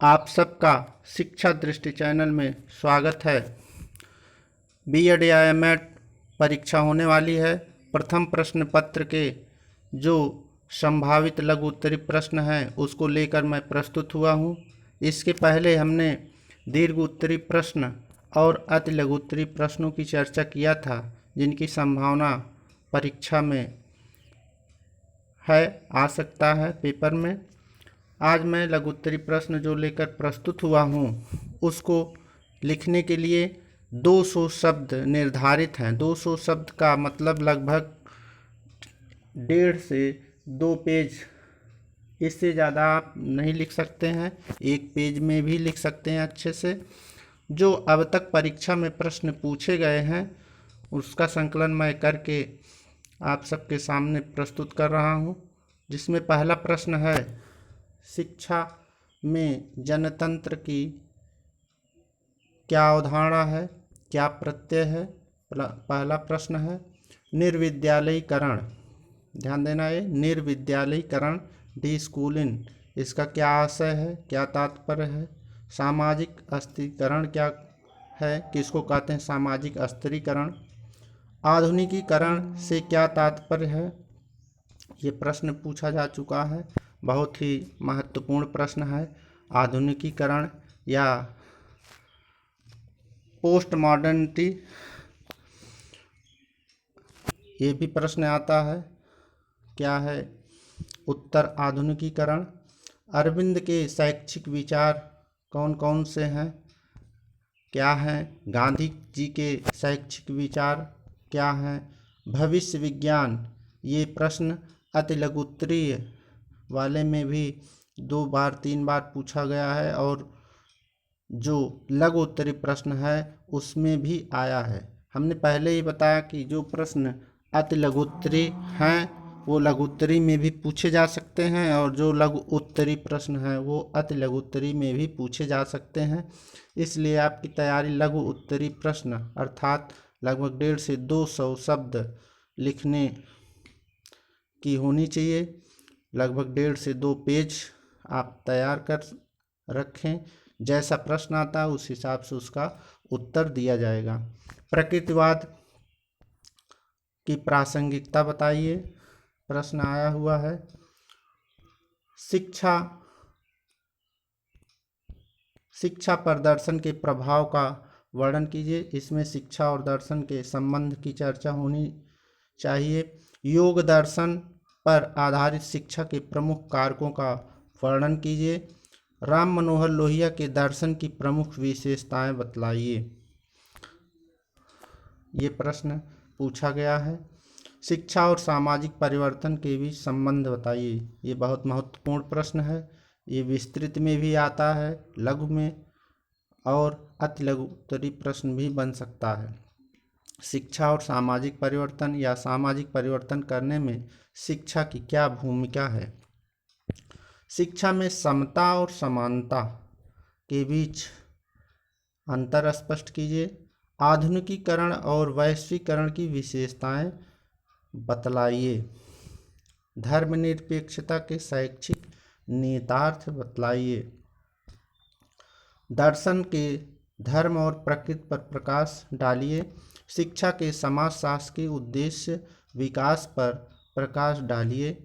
आप सबका शिक्षा दृष्टि चैनल में स्वागत है। बीएड या एमएड परीक्षा होने वाली है। प्रथम प्रश्न पत्र के जो संभावित लघु उत्तरी प्रश्न हैं उसको लेकर मैं प्रस्तुत हुआ हूँ। इसके पहले हमने दीर्घ उत्तरी प्रश्न और अति लघु उत्तरी प्रश्नों की चर्चा किया था, जिनकी संभावना परीक्षा में है, आ सकता है पेपर में। आज मैं लघु उत्तरी प्रश्न जो लेकर प्रस्तुत हुआ हूँ उसको लिखने के लिए 200 शब्द निर्धारित हैं। 200 शब्द का मतलब लगभग 1.5 से 2 पेज, इससे ज़्यादा आप नहीं लिख सकते हैं। 1 पेज में भी लिख सकते हैं अच्छे से। जो अब तक परीक्षा में प्रश्न पूछे गए हैं उसका संकलन मैं करके आप सबके सामने प्रस्तुत कर रहा हूँ, जिसमें पहला प्रश्न है, शिक्षा में जनतंत्र की क्या अवधारणा है, क्या प्रत्यय है। पहला प्रश्न है निर्विद्यालयीकरण। ध्यान देना, है निर्विद्यालयीकरण, डी स्कूलिंग, इसका क्या आशय है, क्या तात्पर्य है। सामाजिक अस्थिरीकरण क्या है, किसको कहते हैं सामाजिक अस्थिरीकरण। आधुनिकीकरण से क्या तात्पर्य है, ये प्रश्न पूछा जा चुका है। बहुत ही महत्वपूर्ण प्रश्न है। आधुनिकीकरण या पोस्ट मॉडर्निटी, ये भी प्रश्न आता है। क्या है उत्तर, आधुनिकीकरण। अरविंद के शैक्षिक विचार कौन कौन से हैं, क्या हैं। गांधी जी के शैक्षिक विचार क्या हैं। भविष्य विज्ञान, ये प्रश्न अति लघु उत्तरीय वाले में भी 2 बार 3 बार पूछा गया है और जो लघु उत्तरी प्रश्न है उसमें भी आया है। हमने पहले ही बताया कि जो प्रश्न अति लघु उत्तरी हैं वो लघु उत्तरी में भी पूछे जा सकते हैं और जो लघु उत्तरी प्रश्न हैं वो अति लघु उत्तरी में भी पूछे जा सकते हैं। इसलिए आपकी तैयारी लघु उत्तरी प्रश्न अर्थात लगभग 1.5 से 200 शब्द लिखने की होनी चाहिए। लगभग 1.5 से 2 पेज आप तैयार कर रखें। जैसा प्रश्न आता है उस हिसाब से उसका उत्तर दिया जाएगा। प्रकृतिवाद की प्रासंगिकता बताइए, प्रश्न आया हुआ है। शिक्षा पर दर्शन के प्रभाव का वर्णन कीजिए। इसमें शिक्षा और दर्शन के संबंध की चर्चा होनी चाहिए। योग दर्शन पर आधारित शिक्षा के प्रमुख कारकों का वर्णन कीजिए। राम मनोहर लोहिया के दर्शन की प्रमुख विशेषताएं बतलाइए। ये प्रश्न पूछा गया है। शिक्षा और सामाजिक परिवर्तन के बीच संबंध बताइए। ये बहुत महत्वपूर्ण प्रश्न है। ये विस्तृत में भी आता है, लघु में, और अति लघु उत्तरी प्रश्न भी बन सकता है। शिक्षा और सामाजिक परिवर्तन या सामाजिक परिवर्तन करने में शिक्षा की क्या भूमिका है। शिक्षा में समता और समानता के बीच अंतर स्पष्ट कीजिए। आधुनिकीकरण और वैश्वीकरण की विशेषताएं बतलाइए। धर्मनिरपेक्षता के शैक्षिक निहितार्थ बतलाइए। दर्शन के धर्म और प्रकृति पर प्रकाश डालिए। शिक्षा के समाजशास्त्र के उद्देश्य विकास पर प्रकाश डालिए।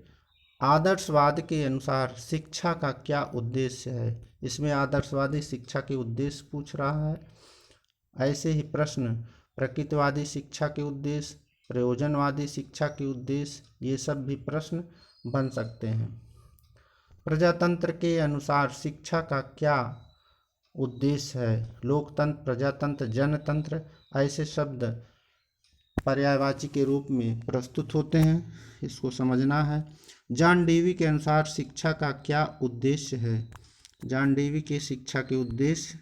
आदर्शवाद के अनुसार शिक्षा का क्या उद्देश्य है। इसमें आदर्शवादी शिक्षा के उद्देश्य पूछ रहा है। ऐसे ही प्रश्न प्रकृतिवादी शिक्षा के उद्देश्य, प्रयोजनवादी शिक्षा के उद्देश्य, ये सब भी प्रश्न बन सकते हैं। प्रजातंत्र के अनुसार शिक्षा का क्या उद्देश्य है। लोकतंत्र, प्रजातंत्र, जनतंत्र, ऐसे शब्द पर्यायवाची के रूप में प्रस्तुत होते हैं, इसको समझना है। जॉन डेवी के अनुसार शिक्षा का क्या उद्देश्य है। जॉन डेवी के शिक्षा के उद्देश्य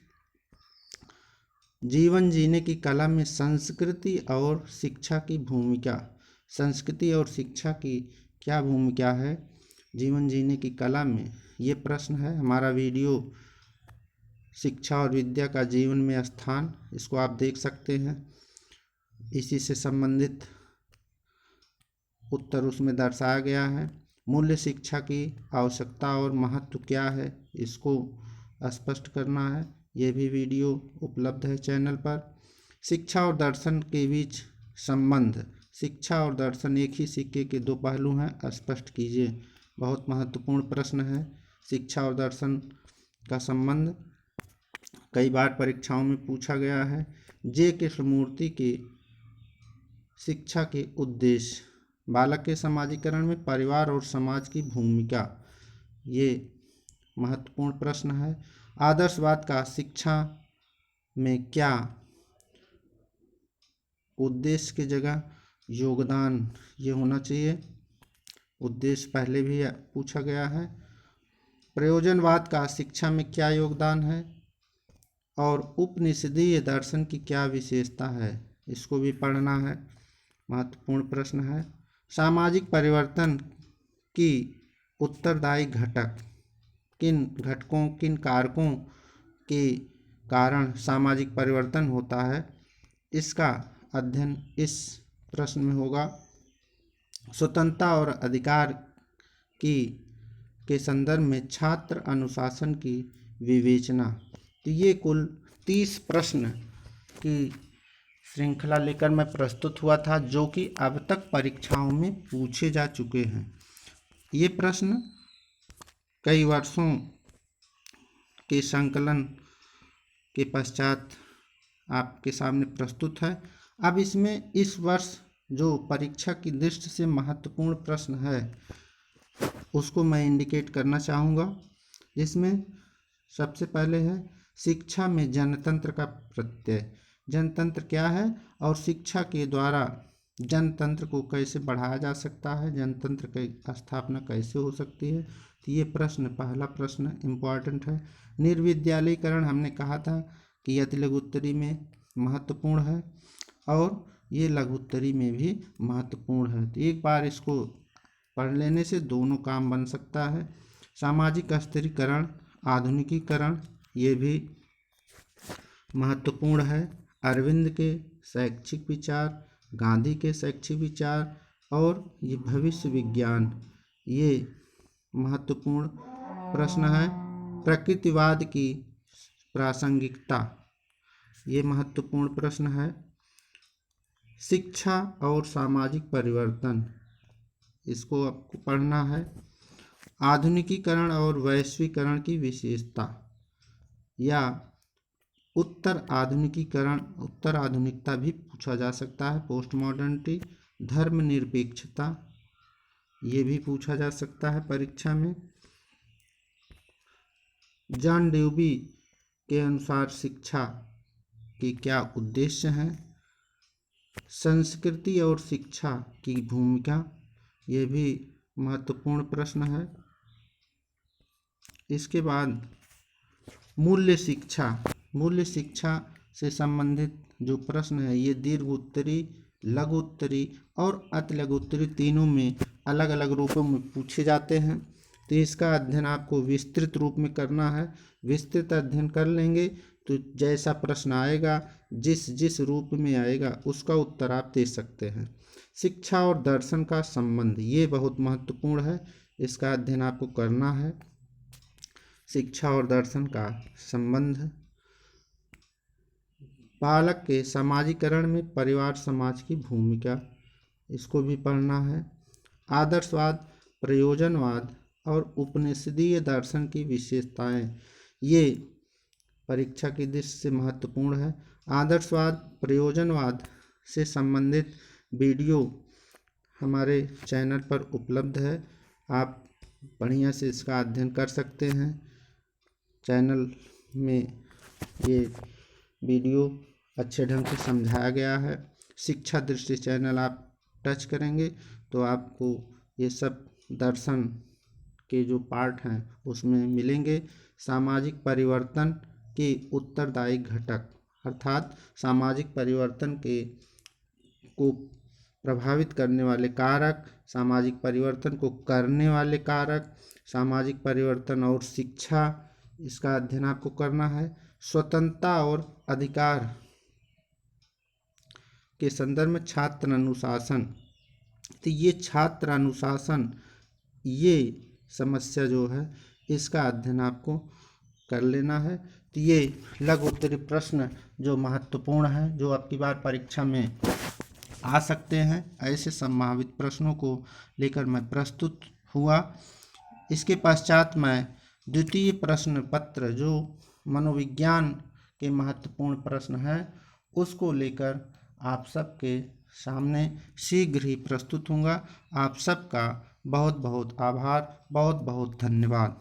जीवन जीने की कला में संस्कृति और शिक्षा की भूमिका। संस्कृति और शिक्षा की क्या भूमिका है जीवन जीने की कला में, ये प्रश्न है। हमारा वीडियो शिक्षा और विद्या का जीवन में स्थान, इसको आप देख सकते हैं। इसी से संबंधित उत्तर उसमें दर्शाया गया है। मूल्य शिक्षा की आवश्यकता और महत्व क्या है, इसको स्पष्ट करना है। ये भी वीडियो उपलब्ध है चैनल पर। शिक्षा और दर्शन के बीच संबंध। शिक्षा और दर्शन एक ही सिक्के के दो पहलू हैं, स्पष्ट कीजिए। बहुत महत्वपूर्ण प्रश्न है। शिक्षा और दर्शन का संबंध कई बार परीक्षाओं में पूछा गया है। जे कृष्णमूर्ति के शिक्षा के उद्देश्य। बालक के समाजीकरण में परिवार और समाज की भूमिका, ये महत्वपूर्ण प्रश्न है। आदर्शवाद का शिक्षा में क्या उद्देश्य की जगह योगदान, ये होना चाहिए। उद्देश्य पहले भी पूछा गया है। प्रयोजनवाद का शिक्षा में क्या योगदान है और उपनिषदीय दर्शन की क्या विशेषता है, इसको भी पढ़ना है। महत्वपूर्ण प्रश्न है। सामाजिक परिवर्तन की उत्तरदायी घटक। किन घटकों, किन कारकों के कारण सामाजिक परिवर्तन होता है, इसका अध्ययन इस प्रश्न में होगा। स्वतंत्रता और अधिकार के संदर्भ में छात्र अनुशासन की विवेचना। तो ये कुल 30 प्रश्न की श्रृंखला लेकर मैं प्रस्तुत हुआ था, जो कि अब तक परीक्षाओं में पूछे जा चुके हैं। ये प्रश्न कई वर्षों के संकलन के पश्चात आपके सामने प्रस्तुत है। अब इसमें इस वर्ष जो परीक्षा की दृष्टि से महत्वपूर्ण प्रश्न है, उसको मैं इंडिकेट करना चाहूँगा। जिसमें सबसे पहले है शिक्षा में जनतंत्र का प्रत्यय। जनतंत्र क्या है और शिक्षा के द्वारा जनतंत्र को कैसे बढ़ाया जा सकता है, जनतंत्र की स्थापना कैसे हो सकती है। तो ये प्रश्न, पहला प्रश्न इम्पॉर्टेंट है। निर्विद्यालयीकरण हमने कहा था कि अति लघुत्तरी में महत्वपूर्ण है और ये लघुत्तरी में भी महत्वपूर्ण है। तो एक बार इसको पढ़ लेने से दोनों काम बन सकता है। सामाजिक स्थिरीकरण, आधुनिकीकरण, ये भी महत्वपूर्ण है। अरविंद के शैक्षिक विचार, गांधी के शैक्षिक विचार और ये भविष्य विज्ञान, ये महत्वपूर्ण प्रश्न है। प्रकृतिवाद की प्रासंगिकता, ये महत्वपूर्ण प्रश्न है। शिक्षा और सामाजिक परिवर्तन, इसको आपको पढ़ना है। आधुनिकीकरण और वैश्वीकरण की विशेषता या उत्तर आधुनिकीकरण, उत्तर आधुनिकता भी पूछा जा सकता है। पोस्ट मॉडर्निटी, धर्मनिरपेक्षता, ये भी पूछा जा सकता है परीक्षा में। जॉन ड्यूबी के अनुसार शिक्षा के क्या उद्देश्य हैं। संस्कृति और शिक्षा की भूमिका, ये भी महत्वपूर्ण प्रश्न है। इसके बाद मूल्य शिक्षा, मूल्य शिक्षा से संबंधित जो प्रश्न है, ये दीर्घ उत्तरी, लघु उत्तरी और अति लघु उत्तरी तीनों में अलग अलग रूपों में पूछे जाते हैं। तो इसका अध्ययन आपको विस्तृत रूप में करना है। विस्तृत अध्ययन कर लेंगे तो जैसा प्रश्न आएगा, जिस रूप में आएगा, उसका उत्तर आप दे सकते हैं। शिक्षा और दर्शन का संबंध, ये बहुत महत्वपूर्ण है। इसका अध्ययन आपको करना है। शिक्षा और दर्शन का संबंध। बालक के समाजीकरण में परिवार समाज की भूमिका, इसको भी पढ़ना है। आदर्शवाद, प्रयोजनवाद और उपनिषदीय दर्शन की विशेषताएं, ये परीक्षा की दृष्टि से महत्वपूर्ण है। आदर्शवाद, प्रयोजनवाद से संबंधित वीडियो हमारे चैनल पर उपलब्ध है। आप बढ़िया से इसका अध्ययन कर सकते हैं। चैनल में ये वीडियो अच्छे ढंग से समझाया गया है। शिक्षा दृष्टि चैनल आप टच करेंगे तो आपको ये सब दर्शन के जो पार्ट हैं उसमें मिलेंगे। सामाजिक परिवर्तन के उत्तरदायी घटक, अर्थात सामाजिक परिवर्तन को प्रभावित करने वाले कारक, सामाजिक परिवर्तन को करने वाले कारक, सामाजिक परिवर्तन और शिक्षा, इसका अध्ययन आपको करना है। स्वतंत्रता और अधिकार के संदर्भ में छात्र अनुशासन, तो ये छात्र अनुशासन, ये समस्या जो है, इसका अध्ययन आपको कर लेना है। तो ये लघु उत्तरीय प्रश्न जो महत्वपूर्ण हैं, जो आपकी बार परीक्षा में आ सकते हैं, ऐसे संभावित प्रश्नों को लेकर मैं प्रस्तुत हुआ। इसके पश्चात मैं द्वितीय प्रश्न पत्र जो मनोविज्ञान के महत्वपूर्ण प्रश्न हैं उसको लेकर आप सबके सामने शीघ्र ही प्रस्तुत होऊंगा। आप सबका बहुत बहुत आभार, बहुत बहुत धन्यवाद।